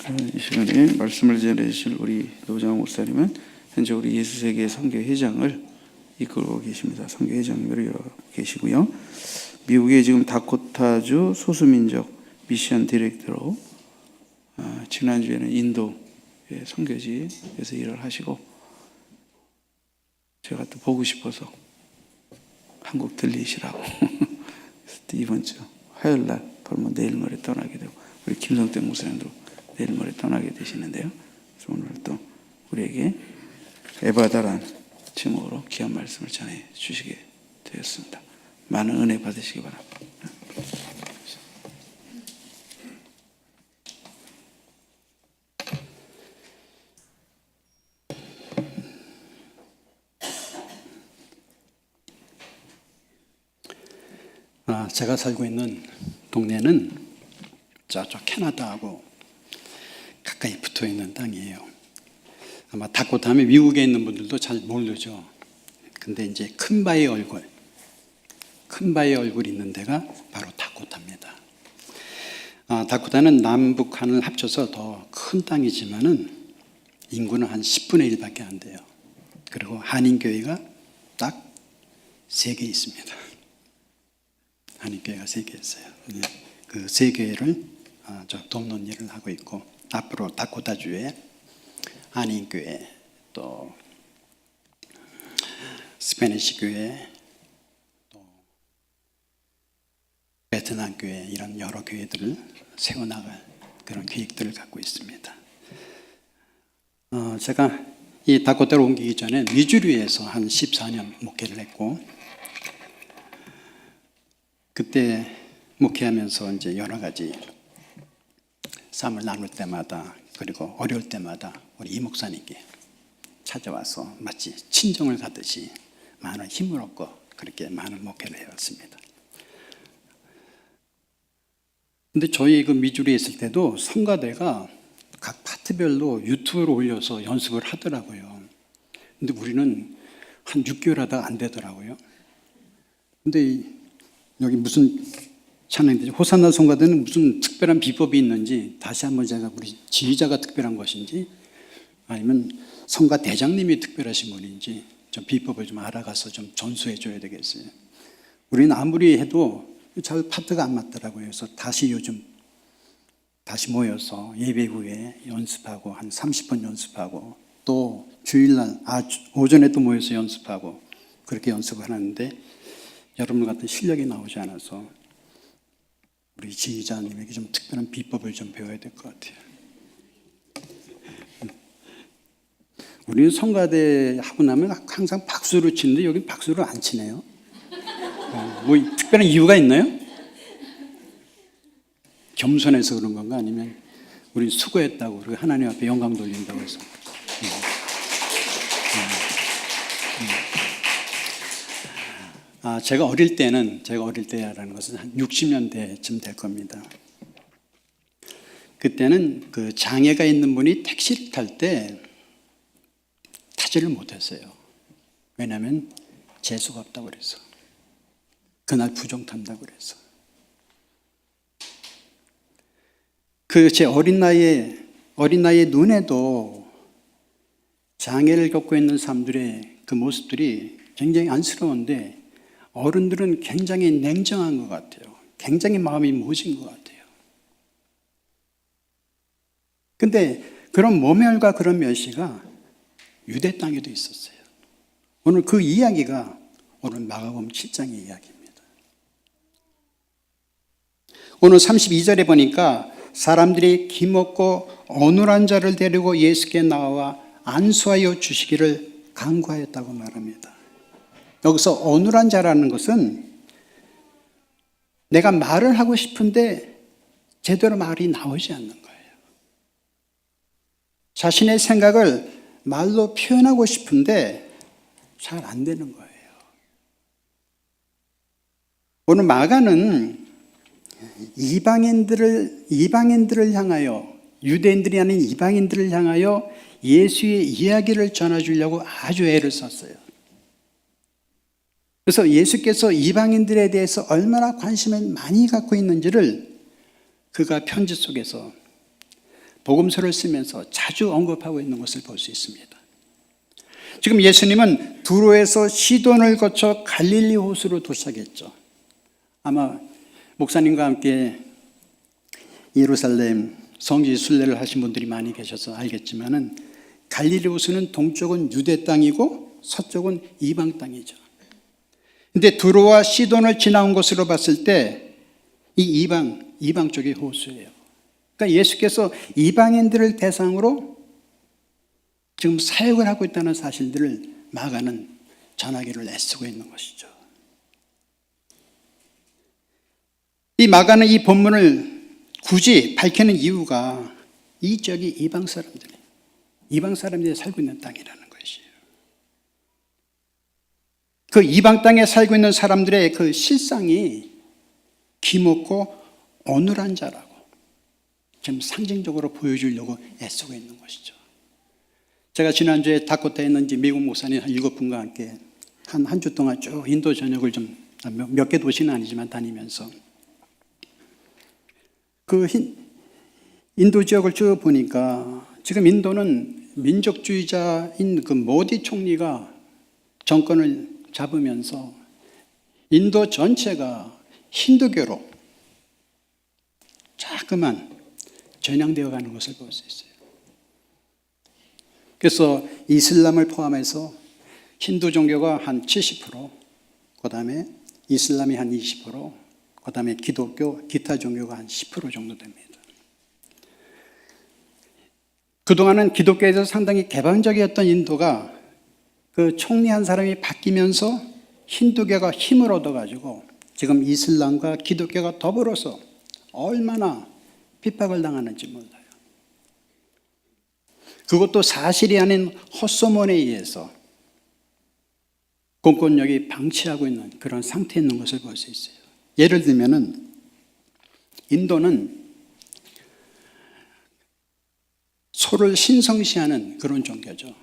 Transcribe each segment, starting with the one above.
이 시간에 말씀을 전해주실 우리 노정호 목사님은 현재 우리 예수세계 선교회장을 이끌고 계십니다. 선교회장을 이끌고 계시고요. 미국의 지금 다코타주 소수민족 미션 디렉터로 지난주에는 인도의 선교지에서 일을 하시고 제가 또 보고 싶어서 한국 들리시라고 그래서 이번 주 화요일날 바로 내일 모레 떠나게 되고 우리 김성태 목사님도 내일 모레 떠나게 되시는데요. 그래서 오늘 또 우리에게 에바다란 제목으로 귀한 말씀을 전해 주시게 되었습니다. 많은 은혜 받으시기 바랍니다. 제가 살고 있는 동네는 저쪽 캐나다하고 가까이 붙어 있는 땅이에요. 아마 다코타 하면 미국에 있는 분들도 잘 모르죠. 근데 이제 큰 바위 얼굴 있는 데가 바로 다코타입니다. 다코타는 남북한을 합쳐서 더 큰 땅이지만은 인구는 한 10분의 1밖에 안 돼요. 그리고 한인교회가 딱 3개 있습니다. 한인교회가 3개 있어요. 그 3교회를 돕는 일을 하고 있고, 앞으로 다코타주에 한인교회, 또 스페니시 교회, 또 베트남 교회, 이런 여러 교회들을 세워나갈 그런 계획들을 갖고 있습니다. 제가 이 다코타로 옮기기 전에 미주리에서 한 14년 목회를 했고, 그때 목회하면서 이제 여러 가지 삶을 나눌 때마다, 그리고 어려울 때마다 우리 이 목사님께 찾아와서 마치 친정을 가듯이 많은 힘을 얻고 그렇게 많은 목회를 해왔습니다. 근데 저희 그 미주리에 있을 때도 성가대가 각 파트별로 유튜브로 올려서 연습을 하더라고요. 근데 우리는 한 6개월 하다가 안 되더라고요. 근데 여기 무슨 찬양이죠? 호산나 성가대는 무슨 특별한 비법이 있는지 다시 한번 제가 우리 지휘자가 특별한 것인지 아니면 성가 대장님이 특별하신 분인지 좀 비법을 좀 알아가서 좀 전수해 줘야 되겠어요. 우리는 아무리 해도 잘 파트가 안 맞더라고요. 그래서 요즘 다시 모여서 예배 후에 연습하고 한 30분 연습하고 또 주일날 오전에 또 모여서 연습하고 그렇게 연습을 하는데 여러분 같은 실력이 나오지 않아서 우리 지휘자님에게 좀 특별한 비법을 좀 배워야 될 것 같아요. 우리는 성가대 하고 나면 항상 박수를 치는데 여기 박수를 안 치네요. 뭐 특별한 이유가 있나요? 겸손해서 그런 건가? 아니면 우리 수고했다고 그리고 하나님 앞에 영광 돌린다고 해서. 제가 어릴 때라는 것은 한 60년대쯤 될 겁니다. 그때는 그 장애가 있는 분이 택시를 탈 때 타지를 못했어요. 왜냐하면 재수가 없다고 그래서. 그날 부정 탄다고 그래서. 제 어린 나이에 눈에도 장애를 겪고 있는 사람들의 그 모습들이 굉장히 안쓰러운데 어른들은 굉장히 냉정한 것 같아요. 굉장히 마음이 모진 것 같아요. 근데 그런 모멸과 그런 멸시가 유대 땅에도 있었어요. 오늘 그 이야기가 오늘 마가복음 7장의 이야기입니다. 오늘 32절에 보니까 사람들이 기먹고 어눌한 자를 데리고 예수께 나와 안수하여 주시기를 간구하였다고 말합니다. 여기서 어눌한 자라는 것은 내가 말을 하고 싶은데 제대로 말이 나오지 않는 거예요. 자신의 생각을 말로 표현하고 싶은데 잘 안 되는 거예요. 오늘 마가는 이방인들을 향하여, 유대인들이 아닌 이방인들을 향하여 예수의 이야기를 전해주려고 아주 애를 썼어요. 그래서 예수께서 이방인들에 대해서 얼마나 관심을 많이 갖고 있는지를 그가 편지 속에서 복음서를 쓰면서 자주 언급하고 있는 것을 볼 수 있습니다. 지금 예수님은 두로에서 시돈을 거쳐 갈릴리 호수로 도착했죠. 아마 목사님과 함께 예루살렘 성지 순례를 하신 분들이 많이 계셔서 알겠지만은 갈릴리 호수는 동쪽은 유대 땅이고 서쪽은 이방 땅이죠. 근데 두로와 시돈을 지나온 것으로 봤을 때 이 이방 쪽이 호수예요. 그러니까 예수께서 이방인들을 대상으로 지금 사역을 하고 있다는 사실들을 마가는 전하기를 애쓰고 있는 것이죠. 이 마가는 이 본문을 굳이 밝히는 이유가 이 지역이 이방 사람들이 살고 있는 땅이라는 것이에요. 그 이방 땅에 살고 있는 사람들의 그 실상이 기먹고 어눌한 자라고 지금 상징적으로 보여주려고 애쓰고 있는 것이죠. 제가 지난주에 다코타에 있는 미국 목사님 한 7분과 함께 한 주 동안 쭉 인도 전역을 좀 몇 개 도시는 아니지만 다니면서 그 인도 지역을 쭉 보니까 지금 인도는 민족주의자인 그 모디 총리가 정권을 잡으면서 인도 전체가 힌두교로 자꾸만 전향되어 가는 것을 볼 수 있어요. 그래서 이슬람을 포함해서 힌두 종교가 한 70%, 그 다음에 이슬람이 한 20%, 그 다음에 기독교, 기타 종교가 한 10% 정도 됩니다. 그동안은 기독교에서 상당히 개방적이었던 인도가 그 총리 한 사람이 바뀌면서 힌두교가 힘을 얻어가지고 지금 이슬람과 기독교가 더불어서 얼마나 핍박을 당하는지 몰라요. 그것도 사실이 아닌 헛소문에 의해서 공권력이 방치하고 있는 그런 상태에 있는 것을 볼 수 있어요. 예를 들면은 인도는 소를 신성시하는 그런 종교죠.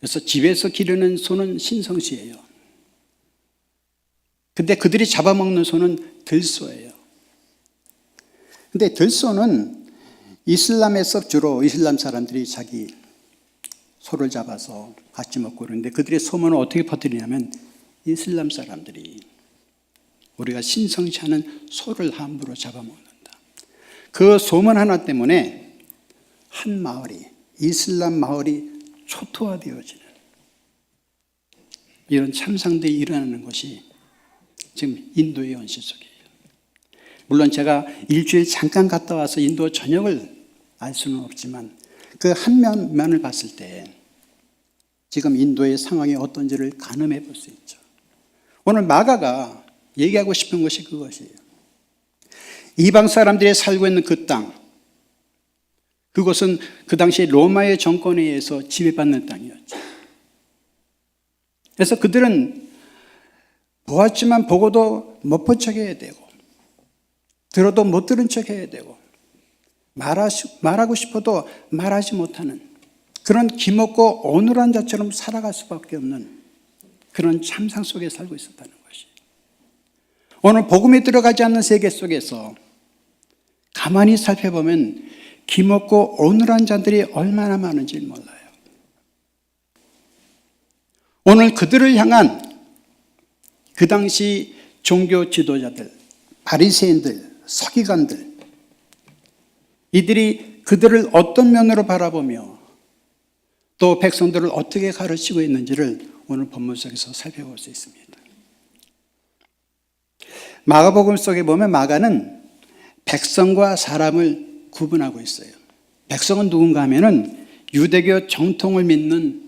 그래서 집에서 기르는 소는 신성시해요. 근데 그들이 잡아먹는 소는 들소예요. 근데 들소는 이슬람에서 주로 이슬람 사람들이 자기 소를 잡아서 같이 먹고 그러는데 그들의 소문을 어떻게 퍼뜨리냐면 이슬람 사람들이 우리가 신성시하는 소를 함부로 잡아먹는다. 그 소문 하나 때문에 한 마을이, 이슬람 마을이 초토화되어지는 이런 참상들이 일어나는 것이 지금 인도의 현실 속이에요. 물론 제가 일주일 잠깐 갔다 와서 인도 전역을 알 수는 없지만 그 한 면만을 봤을 때 지금 인도의 상황이 어떤지를 가늠해 볼 수 있죠. 오늘 마가가 얘기하고 싶은 것이 그것이에요. 이방 사람들이 살고 있는 그 땅, 그것은 그 당시 로마의 정권에 의해서 지배받는 땅이었죠. 그래서 그들은 보았지만 보고도 못 본 척 해야 되고 들어도 못 들은 척 해야 되고 말하고 싶어도 말하지 못하는 그런 기먹고 어눌한 자처럼 살아갈 수밖에 없는 그런 참상 속에 살고 있었다는 것이. 오늘 복음에 들어가지 않는 세계 속에서 가만히 살펴보면 기먹고 어눌한 자들이 얼마나 많은지 몰라요. 오늘 그들을 향한 그 당시 종교 지도자들, 바리새인들, 서기관들, 이들이 그들을 어떤 면으로 바라보며 또 백성들을 어떻게 가르치고 있는지를 오늘 본문 속에서 살펴볼 수 있습니다. 마가복음 속에 보면 마가는 백성과 사람을 구분하고 있어요. 백성은 누군가 하면은 유대교 정통을 믿는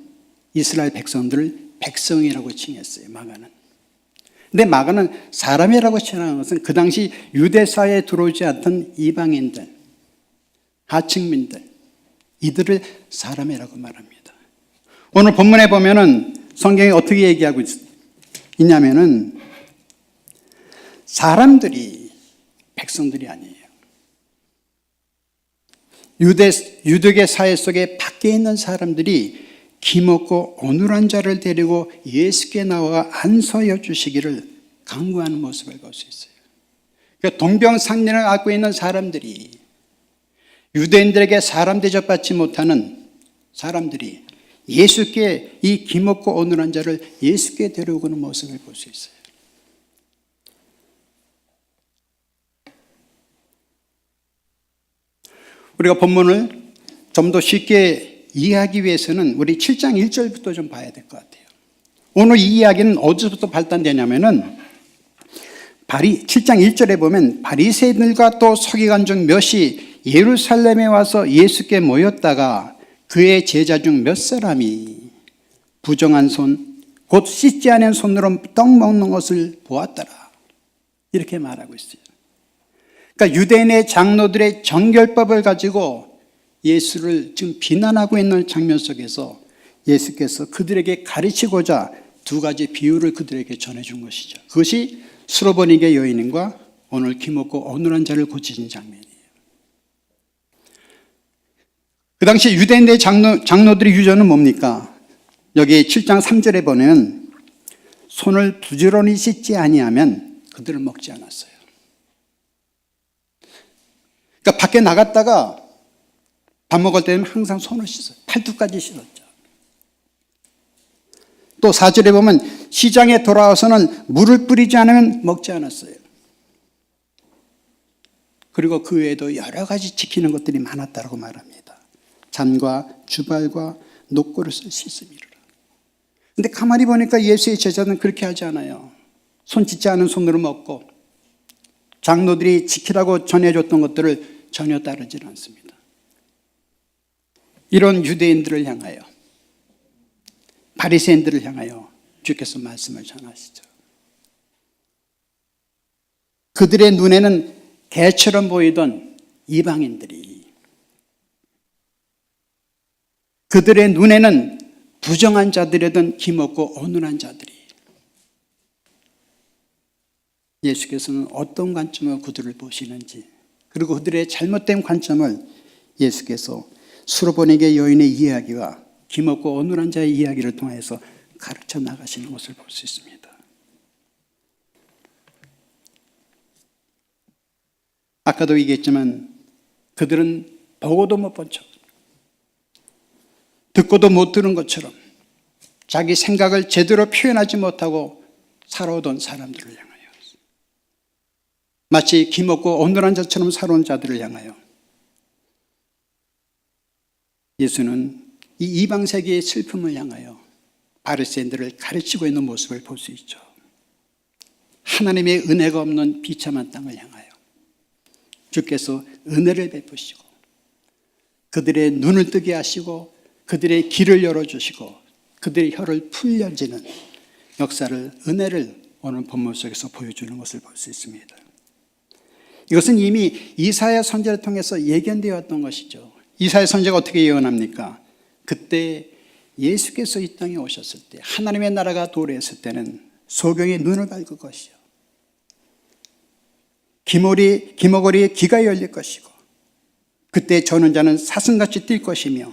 이스라엘 백성들을 백성이라고 칭했어요. 마가는. 근데 마가는 사람이라고 칭하는 것은 그 당시 유대 사회에 들어오지 않던 이방인들, 하층민들, 이들을 사람이라고 말합니다. 오늘 본문에 보면은 성경이 어떻게 얘기하고 있냐면은 사람들이 백성들이 아니에요. 유대계 사회 속에 밖에 있는 사람들이 기먹고 어눌한 자를 데리고 예수께 나와 안서여 주시기를 강구하는 모습을 볼 수 있어요. 그러니까 동병상련을 앓고 있는 사람들이 유대인들에게 사람 대접받지 못하는 사람들이 예수께 이 기먹고 어눌한 자를 예수께 데려오는 모습을 볼 수 있어요. 우리가 본문을 좀 더 쉽게 이해하기 위해서는 우리 7장 1절부터 좀 봐야 될 것 같아요. 오늘 이 이야기는 어디서부터 발단되냐면은 7장 1절에 보면 바리새인들과 또 서기관 중 몇이 예루살렘에 와서 예수께 모였다가 그의 제자 중 몇 사람이 부정한 손, 곧 씻지 않은 손으로 떡 먹는 것을 보았더라. 이렇게 말하고 있어요. 그러니까 유대인의 장로들의 정결법을 가지고 예수를 지금 비난하고 있는 장면 속에서 예수께서 그들에게 가르치고자 두 가지 비유를 그들에게 전해준 것이죠. 그것이 수로보니게 여인과 오늘 기먹고 어눌한 자를 고치신 장면이에요. 그 당시 유대인의 장로들의 유전은 뭡니까? 여기 7장 3절에 보면 손을 부지런히 씻지 아니하면 그들은 먹지 않았어요. 그러니까 밖에 나갔다가 밥 먹을 때는 항상 손을 씻어요. 팔뚝까지 씻었죠. 또 4절에 보면 시장에 돌아와서는 물을 뿌리지 않으면 먹지 않았어요. 그리고 그 외에도 여러 가지 지키는 것들이 많았다고 말합니다. 잔과 주발과 녹그릇을 씻음이라. 근데 가만히 보니까 예수의 제자는 그렇게 하지 않아요. 손 씻지 않은 손으로 먹고 장로들이 지키라고 전해줬던 것들을 전혀 따르지 않습니다. 이런 유대인들을 향하여, 바리새인들을 향하여 주께서 말씀을 전하시죠. 그들의 눈에는 개처럼 보이던 이방인들이, 그들의 눈에는 부정한 자들이던 기먹고 어눌한 자들이, 예수께서는 어떤 관점으로 그들을 보시는지, 그리고 그들의 잘못된 관점을 예수께서 수로보니게 여인의 이야기와 기먹고 어눌한 자의 이야기를 통해서 가르쳐 나가시는 것을 볼 수 있습니다. 아까도 얘기했지만 그들은 보고도 못 본 척, 듣고도 못 들은 것처럼 자기 생각을 제대로 표현하지 못하고 살아오던 사람들을 향하여, 마치 기먹고 어눌한 자처럼 살아온 자들을 향하여 예수는 이 이방 세계의 슬픔을 향하여 바리새인들을 가르치고 있는 모습을 볼 수 있죠. 하나님의 은혜가 없는 비참한 땅을 향하여 주께서 은혜를 베푸시고 그들의 눈을 뜨게 하시고 그들의 길을 열어주시고 그들의 혀를 풀려지는 역사를, 은혜를 오늘 본문 속에서 보여주는 것을 볼 수 있습니다. 이것은 이미 이사야 선지자를 통해서 예견되어 왔던 것이죠. 이사야 선지자가 어떻게 예언합니까? 그때 예수께서 이 땅에 오셨을 때, 하나님의 나라가 도래했을 때는 소경의 눈을 밝을 것이요, 기머거리에 귀가 열릴 것이고, 그때 저는 자는 사슴같이 뛸 것이며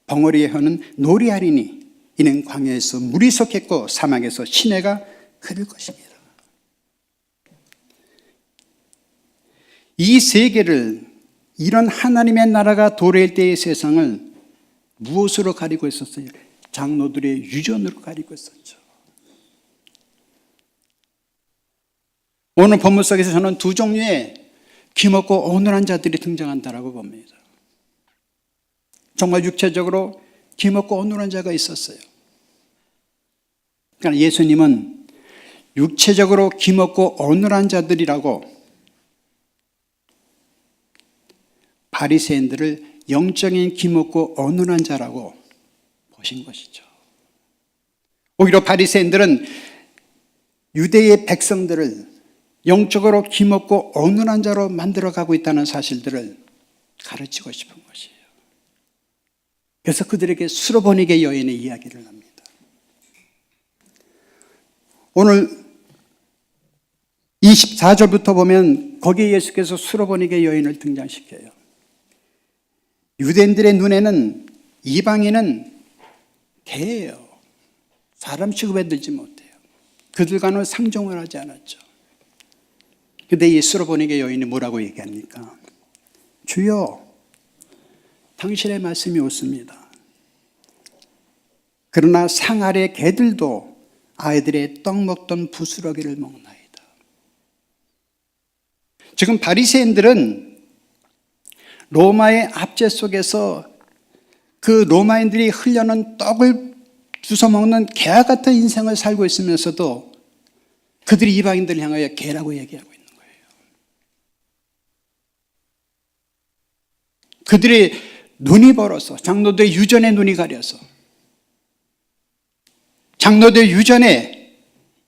벙어리의 혀는 노래하리니 이는 광야에서 물이 섞였고 사막에서 시내가 흐를 것입니다. 이 세계를, 이런 하나님의 나라가 도래할 때의 세상을 무엇으로 가리고 있었어요? 장로들의 유전으로 가리고 있었죠. 오늘 본문 속에서 저는 두 종류의 기먹고 어눌한 자들이 등장한다라고 봅니다. 정말 육체적으로 기먹고 어눌한 자가 있었어요. 그러니까 예수님은 육체적으로 기먹고 어눌한 자들이라고 바리새인들을 영적인 기먹고 어눌한 자라고 보신 것이죠. 오히려 바리새인들은 유대의 백성들을 영적으로 기먹고 어눌한 자로 만들어가고 있다는 사실들을 가르치고 싶은 것이에요. 그래서 그들에게 수로보니게 여인의 이야기를 합니다. 오늘 24절부터 보면 거기에 예수께서 수로보니게 여인을 등장시켜요. 유대인들의 눈에는 이방인은 개예요. 사람 취급에 들지 못해요. 그들과는 상종을 하지 않았죠. 그런데 이 수로보니게 여인이 뭐라고 얘기합니까? 주여, 당신의 말씀이 옳습니다. 그러나 상 아래 개들도 아이들의 떡 먹던 부스러기를 먹나이다. 지금 바리새인들은 로마의 압제 속에서 그 로마인들이 흘려놓은 떡을 주워 먹는 개와 같은 인생을 살고 있으면서도 그들이 이방인들을 향하여 개라고 얘기하고 있는 거예요. 그들이 눈이 벌어서, 장로들의 유전의 눈이 가려서, 장로들의 유전의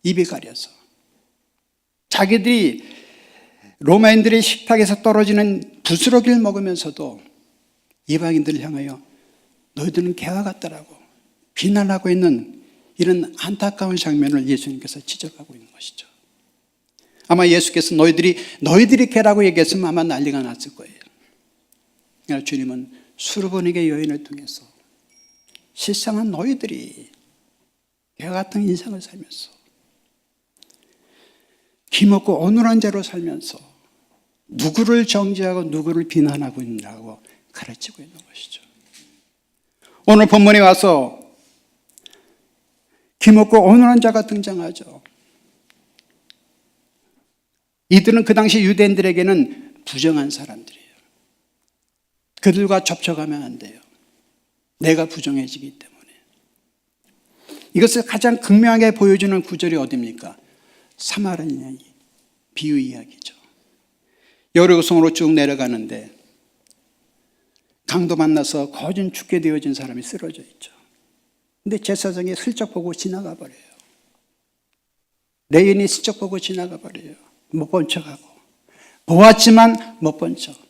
입이 가려서, 자기들이 로마인들의 식탁에서 떨어지는 부스러기를 먹으면서도 이방인들을 향하여 너희들은 개와 같다라고 비난하고 있는 이런 안타까운 장면을 예수님께서 지적하고 있는 것이죠. 아마 예수께서 너희들이 개라고 얘기했으면 아마 난리가 났을 거예요. 그러나 주님은 수르보니게 여인을 통해서 실상은 너희들이 개와 같은 인생을 살면서 기먹고 어눌한 죄로 살면서 누구를 정죄하고 누구를 비난하고 있느냐고 가르치고 있는 것이죠. 오늘 본문에 와서 기먹고 어눌한 자가 등장하죠. 이들은 그 당시 유대인들에게는 부정한 사람들이에요. 그들과 접촉하면 안 돼요. 내가 부정해지기 때문에. 이것을 가장 극명하게 보여주는 구절이 어디입니까? 사마리아 이야기, 비유 이야기죠. 여리고성으로 쭉 내려가는데 강도 만나서 거진 죽게 되어진 사람이 쓰러져 있죠. 근데 제사장이 슬쩍 보고 지나가 버려요. 레인이 슬쩍 보고 지나가 버려요. 못 본 척하고. 보았지만 못 본 척.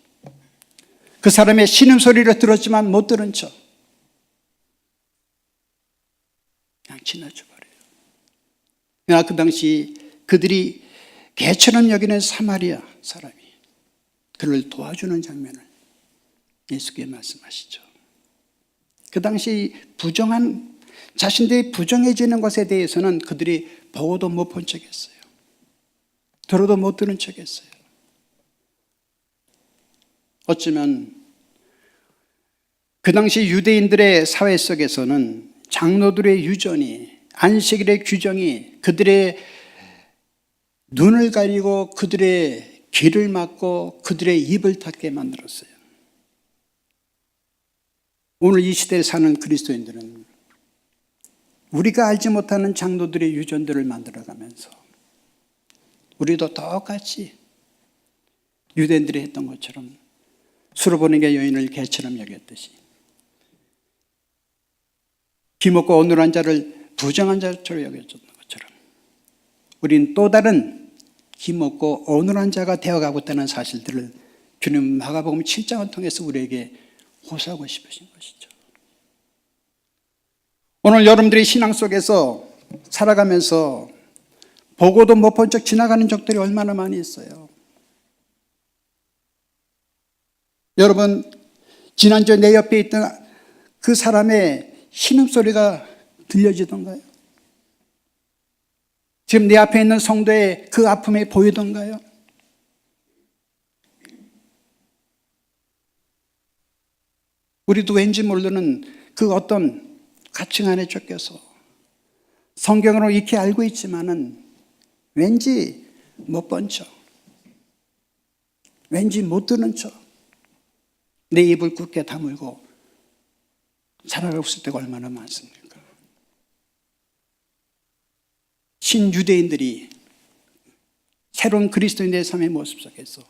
그 사람의 신음소리를 들었지만 못 들은 척. 그냥 지나쳐 버려요. 그러나 그 당시 그들이 개처럼 여기는 사마리아 사람이 그를 도와주는 장면을 예수께서 말씀하시죠. 그 당시 자신들이 부정해지는 것에 대해서는 그들이 보고도 못 본 척했어요. 들어도 못 들은 척했어요. 어쩌면 그 당시 유대인들의 사회 속에서는 장로들의 유전이, 안식일의 규정이 그들의 눈을 가리고 그들의 귀를 막고 그들의 입을 닫게 만들었어요. 오늘 이 시대에 사는 그리스도인들은 우리가 알지 못하는 장로들의 유전들을 만들어가면서 우리도 똑같이 유대인들이 했던 것처럼 수르보니게 여인을 개처럼 여겼듯이 기먹고 어눌한 자를 부정한 자처럼 여겨줬던 것처럼 우리는 또 다른 기먹고 어눌한 자가 되어가고 있다는 사실들을 주님 마가복음 7장을 통해서 우리에게 호소하고 싶으신 것이죠. 오늘 여러분들이 신앙 속에서 살아가면서 보고도 못 본 척 지나가는 적들이 얼마나 많이 있어요. 여러분, 지난주에 내 옆에 있던 그 사람의 신음소리가 들려지던가요? 지금 내 앞에 있는 성도의 그 아픔이 보이던가요? 우리도 왠지 모르는 그 어떤 가칭 안에 쫓겨서 성경으로 익히 알고 있지만은 왠지 못 본 척, 왠지 못 듣는 척, 내 입을 굳게 다물고 살아가고 있을 때가 얼마나 많습니까? 신유대인들이 새로운 그리스도인의 삶의 모습 속에서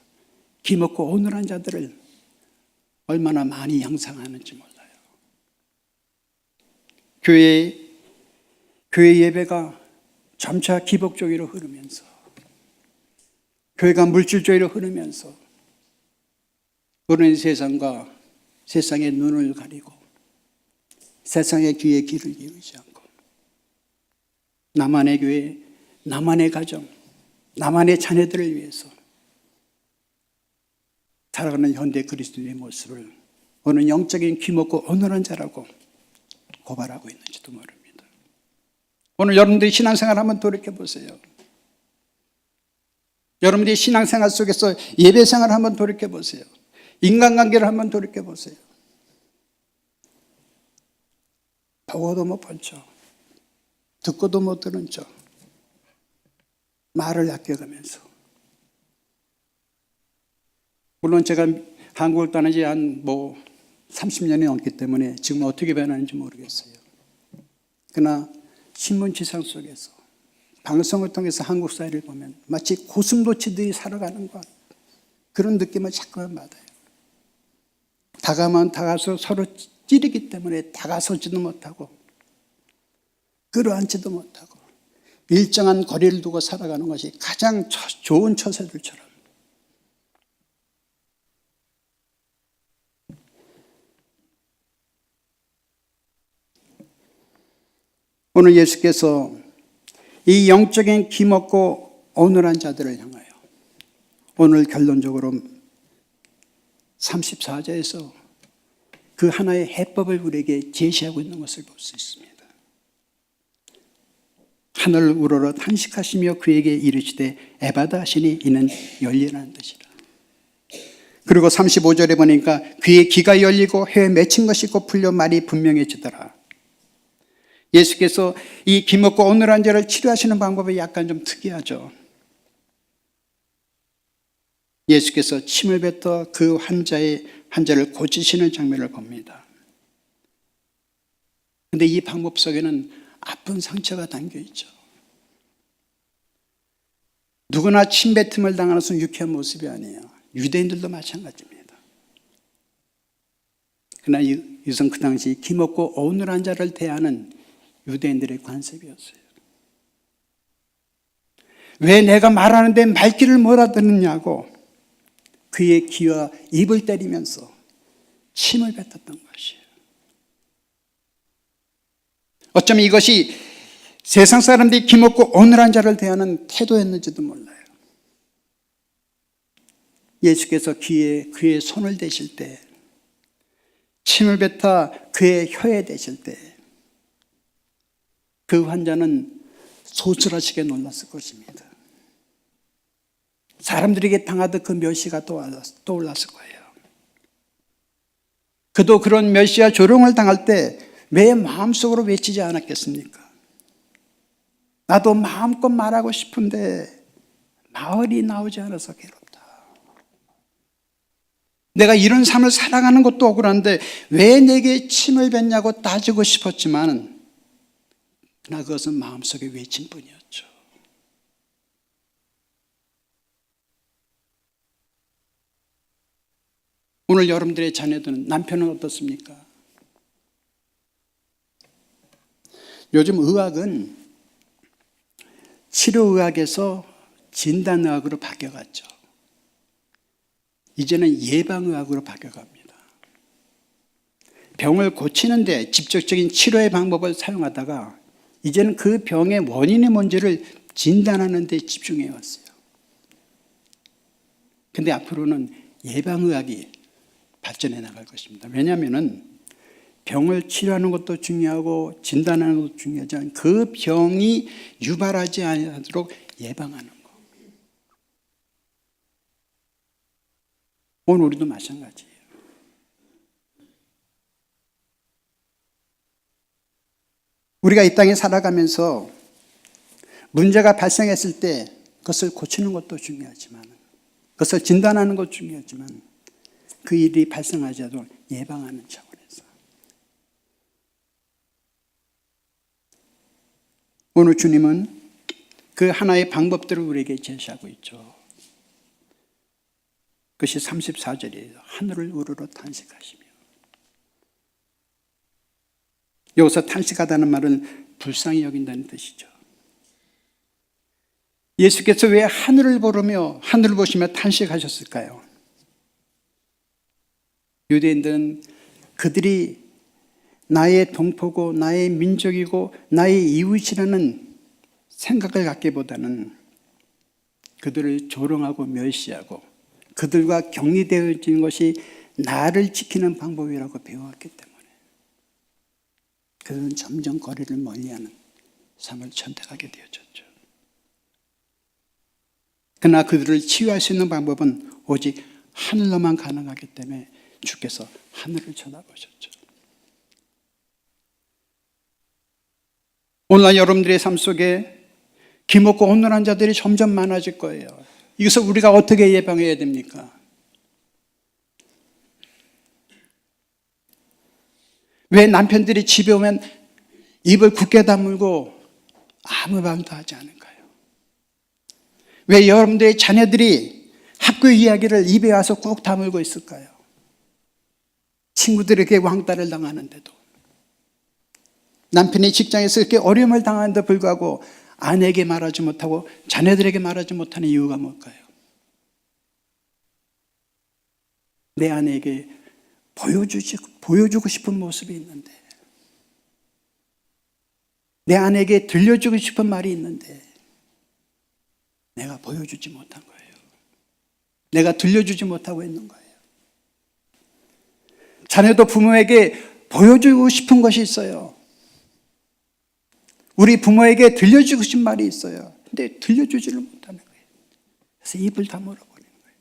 기먹고 어눌한 자들을 얼마나 많이 양상하는지 몰라요. 교회 예배가 점차 기복주의로 흐르면서 교회가 물질주의로 흐르면서 우리는 세상과 세상의 눈을 가리고 세상의 귀에 귀를 기울이지 않고 나만의 교회, 나만의 가정, 나만의 자녀들을 위해서 살아가는 현대 그리스도인의 모습을 오늘 영적인 귀먹고 어눌한 자라고 고발하고 있는지도 모릅니다. 오늘 여러분들이 신앙생활 한번 돌이켜보세요. 여러분들이 신앙생활 속에서 예배생활 한번 돌이켜보세요. 인간관계를 한번 돌이켜보세요. 보고도 못 본 척, 듣고도 못 들은 척, 말을 아껴가면서. 물론 제가 한국을 떠난 지 한 30년이 넘기 때문에 지금 어떻게 변하는지 모르겠어요. 그러나 신문지상 속에서 방송을 통해서 한국 사회를 보면 마치 고슴도치들이 살아가는 것, 그런 느낌을 자꾸만 받아요. 다가면 다가서 서로 찌르기 때문에 다가서지도 못하고 끌어안지도 못하고 일정한 거리를 두고 살아가는 것이 가장 좋은 처세들처럼. 오늘 예수께서 이 영적인 기먹고 어눌한 자들을 향하여 오늘 결론적으로 34절에서 그 하나의 해법을 우리에게 제시하고 있는 것을 볼 수 있습니다. 하늘을 우러러 탄식하시며 그에게 이르시되 에바다 하시니 이는 열리라는 뜻이라. 그리고 35절에 보니까 그의 귀가 열리고 혀에 맺힌 것이 곧 풀려 말이 분명해지더라. 예수께서 이 기먹고 어눌한 자를 치료하시는 방법이 약간 좀 특이하죠. 예수께서 침을 뱉어 그 환자를 고치시는 장면을 봅니다. 그런데 이 방법 속에는 아픈 상처가 담겨 있죠. 누구나 침뱉음을 당하는 것은 유쾌한 모습이 아니에요. 유대인들도 마찬가지입니다. 그러나 이것은 그 당시 기먹고 어눌한 자를 대하는 유대인들의 관습이었어요. 왜 내가 말하는데 말귀를 못 알아듣느냐고 그의 귀와 입을 때리면서 침을 뱉었던 것이에요. 어쩌면 이것이 세상 사람들이 기먹고 어눌한 자를 대하는 태도였는지도 몰라요. 예수께서 귀에 그의 손을 대실 때, 침을 뱉어 그의 혀에 대실 때 그 환자는 소스라시게 놀랐을 것입니다. 사람들에게 당하던 그 멸시가 떠올랐을 거예요. 그도 그런 멸시와 조롱을 당할 때 왜 마음속으로 외치지 않았겠습니까? 나도 마음껏 말하고 싶은데 말이 나오지 않아서 괴롭다. 내가 이런 삶을 살아가는 것도 억울한데 왜 내게 침을 뱉냐고 따지고 싶었지만 그러나 그것은 마음속에 외친 뿐이었죠. 오늘 여러분들의 자녀들은, 남편은 어떻습니까? 요즘 의학은 치료의학에서 진단의학으로 바뀌어갔죠. 이제는 예방의학으로 바뀌어갑니다. 병을 고치는 데 직접적인 치료의 방법을 사용하다가 이제는 그 병의 원인이 뭔지를 진단하는 데 집중해 왔어요. 그런데 앞으로는 예방의학이 발전해 나갈 것입니다. 왜냐하면 병을 치료하는 것도 중요하고 진단하는 것도 중요하지만 그 병이 유발하지 않도록 예방하는 것. 오늘 우리도 마찬가지예요. 우리가 이 땅에 살아가면서 문제가 발생했을 때 그것을 고치는 것도 중요하지만, 그것을 진단하는 것도 중요하지만 그 일이 발생하지 않도록 예방하는 차원에서 오늘 주님은 그 하나의 방법들을 우리에게 제시하고 있죠. 그것이 34절이에요. 하늘을 우러러 탄식하시며. 여기서 탄식하다는 말은 불쌍히 여긴다는 뜻이죠. 예수께서 왜 하늘을 보시며 탄식하셨을까요? 유대인들은 그들이 나의 동포고 나의 민족이고 나의 이웃이라는 생각을 갖기보다는 그들을 조롱하고 멸시하고 그들과 격리되어진 것이 나를 지키는 방법이라고 배워왔기 때문에 그들은 점점 거리를 멀리하는 삶을 선택하게 되어졌죠. 그러나 그들을 치유할 수 있는 방법은 오직 하늘로만 가능하기 때문에 주께서 하늘을 쳐다보셨죠. 오늘날 여러분들의 삶 속에 기먹고 혼돈한 자들이 점점 많아질 거예요. 이것을 우리가 어떻게 예방해야 됩니까? 왜 남편들이 집에 오면 입을 굳게 다물고 아무 말도 하지 않을까요? 왜 여러분들의 자녀들이 학교 이야기를 입에 와서 꾹 다물고 있을까요? 친구들에게 왕따를 당하는데도, 남편이 직장에서 이렇게 어려움을 당하는데 불구하고 아내에게 말하지 못하고 자녀들에게 말하지 못하는 이유가 뭘까요? 내 아내에게 보여주고 싶은 모습이 있는데, 내 아내에게 들려주고 싶은 말이 있는데 내가 보여주지 못한 거예요. 내가 들려주지 못하고 있는 거예요. 자녀도 부모에게 보여주고 싶은 것이 있어요. 우리 부모에게 들려주고 싶은 말이 있어요. 근데 들려주지를 못하는 거예요. 그래서 입을 다물어 버리는 거예요.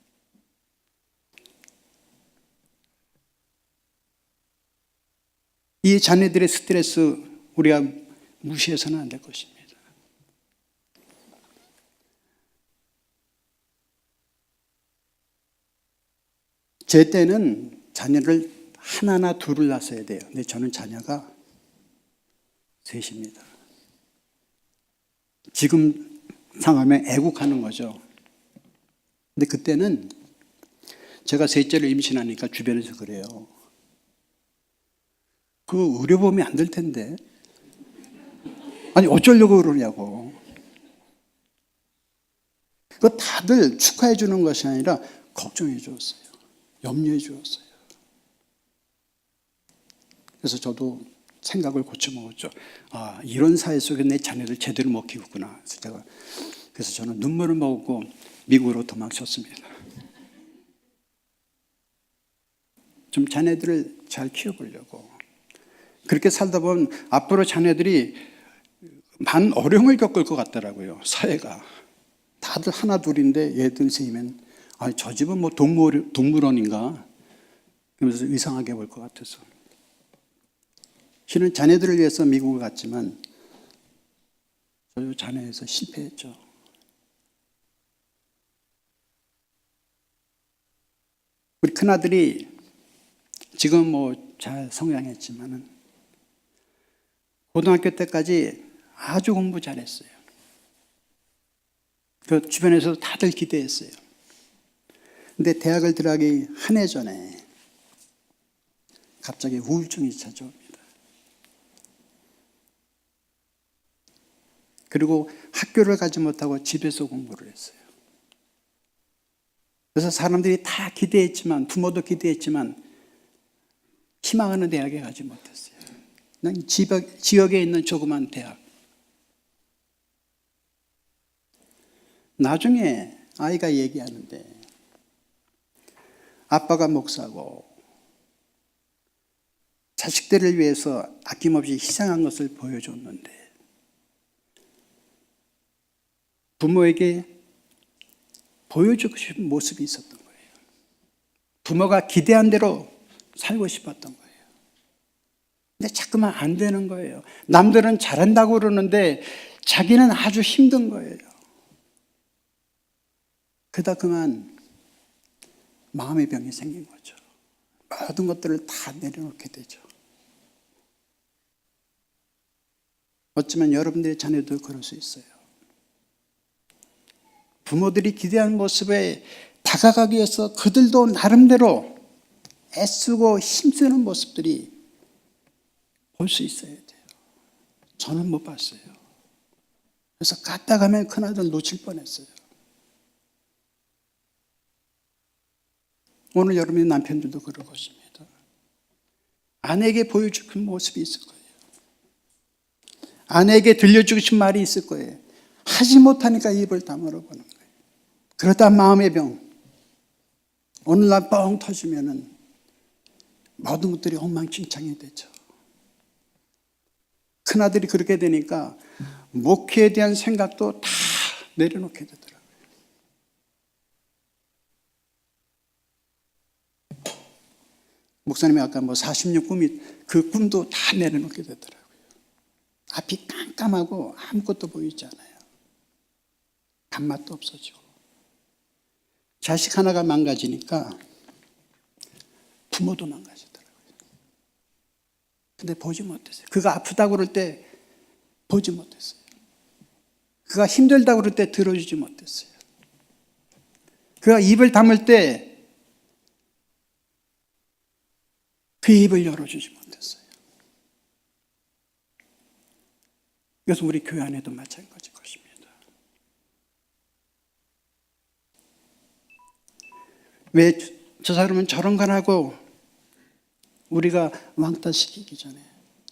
이 자녀들의 스트레스 우리가 무시해서는 안 될 것입니다. 제 때는 자녀를 하나나 둘을 낳았어야 돼요. 근데 저는 자녀가 셋입니다. 지금 상하면 애국하는 거죠. 근데 그때는 제가 셋째를 임신하니까 주변에서 그래요. 그 의료보험이 안 될 텐데. 아니 어쩌려고 그러냐고. 그 다들 축하해 주는 것이 아니라 걱정해 주었어요. 염려해 주었어요. 그래서 저도 생각을 고쳐먹었죠. 아, 이런 사회 속에 내 자녀를 제대로 못 키우구나. 그래서 저는 눈물을 머금고 미국으로 도망쳤습니다. 좀 자녀들을 잘 키워보려고. 그렇게 살다 보면 앞으로 자녀들이 많은 어려움을 겪을 것 같더라고요. 사회가. 다들 하나 둘인데 얘들 셋이면 저 집은 뭐 동물원인가? 그러면서 이상하게 볼 것 같아서. 실은 자녀들을 위해서 미국을 갔지만 저희 자녀에서 실패했죠. 우리 큰아들이 지금 뭐 잘 성장했지만은 고등학교 때까지 아주 공부 잘했어요. 그 주변에서도 다들 기대했어요. 근데 대학을 들어가기 한 해 전에 갑자기 우울증이 찾아옵니다. 그리고 학교를 가지 못하고 집에서 공부를 했어요. 그래서 사람들이 다 기대했지만, 부모도 기대했지만 희망하는 대학에 가지 못했어요. 그냥 지역에 있는 조그만 대학. 나중에 아이가 얘기하는데 아빠가 목사고 자식들을 위해서 아낌없이 희생한 것을 보여줬는데 부모에게 보여주고 싶은 모습이 있었던 거예요. 부모가 기대한 대로 살고 싶었던 거예요. 근데 자꾸만 안 되는 거예요. 남들은 잘한다고 그러는데 자기는 아주 힘든 거예요. 그러다 그만 마음의 병이 생긴 거죠. 모든 것들을 다 내려놓게 되죠. 어쩌면 여러분들의 자녀도 그럴 수 있어요. 부모들이 기대하는 모습에 다가가기 위해서 그들도 나름대로 애쓰고 힘쓰는 모습들이 볼 수 있어야 돼요. 저는 못 봤어요. 그래서 갔다 가면 큰아들 놓칠 뻔했어요. 오늘 여러분의 남편들도 그럴 것입니다. 아내에게 보여주고 싶은 모습이 있을 거예요. 아내에게 들려주고 싶은 말이 있을 거예요. 하지 못하니까 입을 다물어 보는 거예요. 그러다 마음의 병, 어느 날 뻥 터지면은 모든 것들이 엉망진창이 되죠. 큰아들이 그렇게 되니까 목회에 대한 생각도 다 내려놓게 되더라고요. 목사님이 아까 46 꿈이 그 꿈도 다 내려놓게 되더라고요. 앞이 깜깜하고 아무것도 보이지 않아요. 단맛도 없어지고. 자식 하나가 망가지니까 부모도 망가지더라고요. 근데 보지 못했어요. 그가 아프다고 그럴 때 보지 못했어요. 그가 힘들다고 그럴 때 들어주지 못했어요. 그가 입을 다물 때 그 입을 열어주지 못했어요. 이것은 우리 교회 안에도 마찬가지일 것입니다. 왜 저 사람은 저런 걸 하고 우리가 왕따시키기 전에,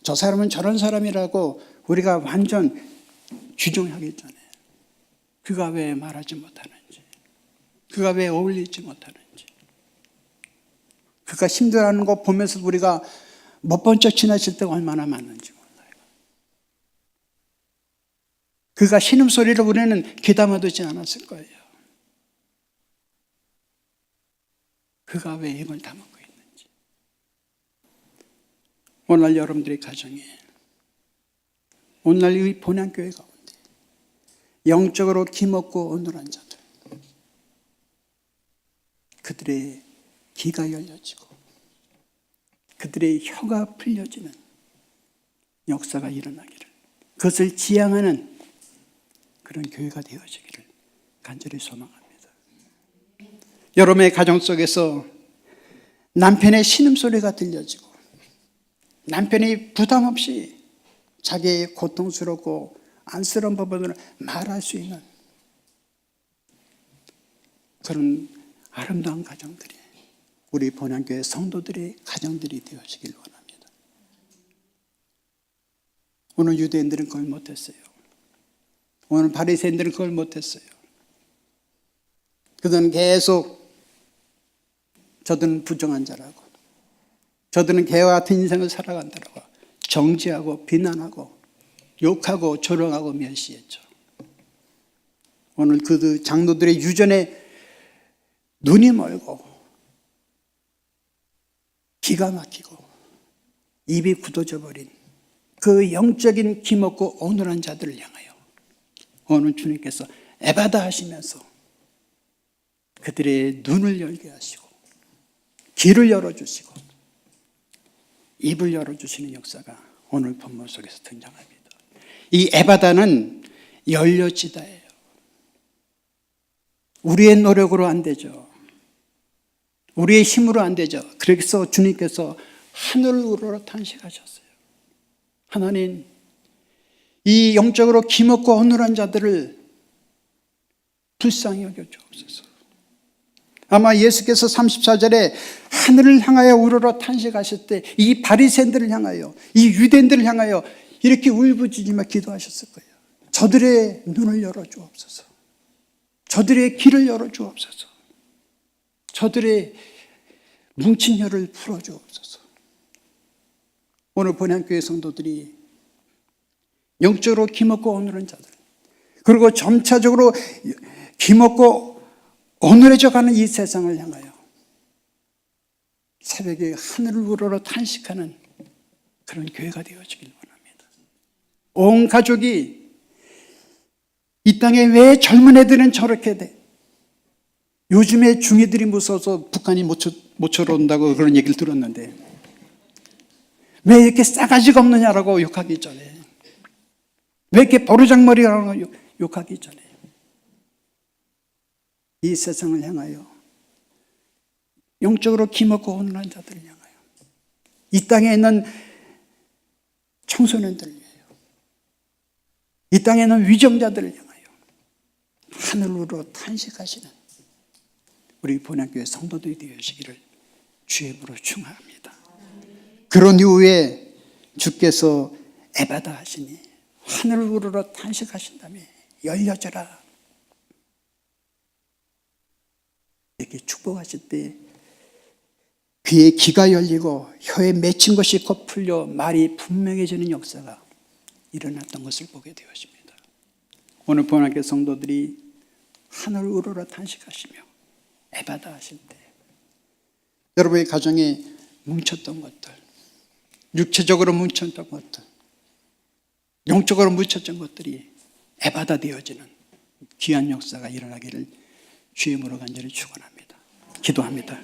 저 사람은 저런 사람이라고 우리가 완전 규정하기 전에 그가 왜 말하지 못하는지, 그가 왜 어울리지 못하는지, 그가 힘들어하는 거 보면서 우리가 못 본 척 지나칠 때가 얼마나 많은지 몰라요. 그가 신음소리를 우리는 귀담아두지 않았을 거예요. 그가 왜 입을 다물고 있는지. 오늘 여러분들의 가정에, 오늘 이 본향교회 가운데 영적으로 기먹고 어눌한 자들, 그들의 귀가 열려지고 그들의 혀가 풀려지는 역사가 일어나기를, 그것을 지향하는 그런 교회가 되어지기를 간절히 소망합니다. 여러분의 가정 속에서 남편의 신음소리가 들려지고 남편이 부담 없이 자기의 고통스럽고 안쓰러운 부분을 말할 수 있는 그런 아름다운 가정들이, 우리 본향교회 성도들의 가정들이 되어지길 원합니다. 오늘 유대인들은 그걸 못했어요. 오늘 바리새인들은 그걸 못했어요. 그들은 계속 저들은 부정한 자라고, 저들은 개와 같은 인생을 살아간다라고 정죄하고 비난하고 욕하고 조롱하고 멸시했죠. 오늘 그 장로들의 유전에 눈이 멀고 기가 막히고 입이 굳어져 버린 그 영적인 기먹고 어눌한 자들을 향하여 오늘 주님께서 에바다 하시면서 그들의 눈을 열게 하시고 귀를 열어주시고 입을 열어주시는 역사가 오늘 본문 속에서 등장합니다. 이 에바다는 연료지다예요. 우리의 노력으로 안 되죠. 우리의 힘으로 안 되죠. 그래서 주님께서 하늘을 우러러 탄식하셨어요. 하나님, 이 영적으로 기먹고 어눌한 자들을 불쌍히 여겨 주옵소서. 아마 예수께서 34절에 하늘을 향하여 우러러 탄식하실 때 이 바리새인들을 향하여, 이 유대인들을 향하여 이렇게 울부짖으며 기도하셨을 거예요. 저들의 눈을 열어 주옵소서. 저들의 귀를 열어 주옵소서. 저들의 뭉친 혀를 풀어 주옵소서. 오늘 본향교회 성도들이 영적으로 기먹고 어눌한 자들, 그리고 점차적으로 기먹고 어눌해져 가는 이 세상을 향하여 새벽에 하늘을 우러러 탄식하는 그런 교회가 되어지길 원합니다. 온 가족이 이 땅에 왜 젊은 애들은 저렇게 돼? 요즘에 중이들이 무서워서 북한이 못 쳐온다고 그런 얘기를 들었는데 왜 이렇게 싸가지가 없느냐라고 욕하기 전에, 왜 이렇게 버르장머리라고 욕하기 전에 이 세상을 향하여 영적으로 기먹고 어눌한 자들을 향하여, 이 땅에 있는 청소년들을 위하여, 이 땅에 있는 위정자들을 향하여 하늘으로 탄식하시는 우리 본향교회 성도들이 되시기를 주의 이름으로 축원합니다. 그런 이후에 주께서 에바다 하시니 하늘을 우러러 탄식하신 다음에 열려져라 이렇게 축복하실 때 귀에 귀가 열리고 혀에 맺힌 것이 곧 풀려 말이 분명해지는 역사가 일어났던 것을 보게 되었습니다. 오늘 본향교회 성도들이 하늘을 우러러 탄식하시며 에바다 하실 때 여러분의 가정에 뭉쳤던 것들, 육체적으로 뭉쳤던 것들, 영적으로 묻혔던 것들이 에바다 되어지는 귀한 역사가 일어나기를 주의 이름으로 간절히 축원합니다. 기도합니다.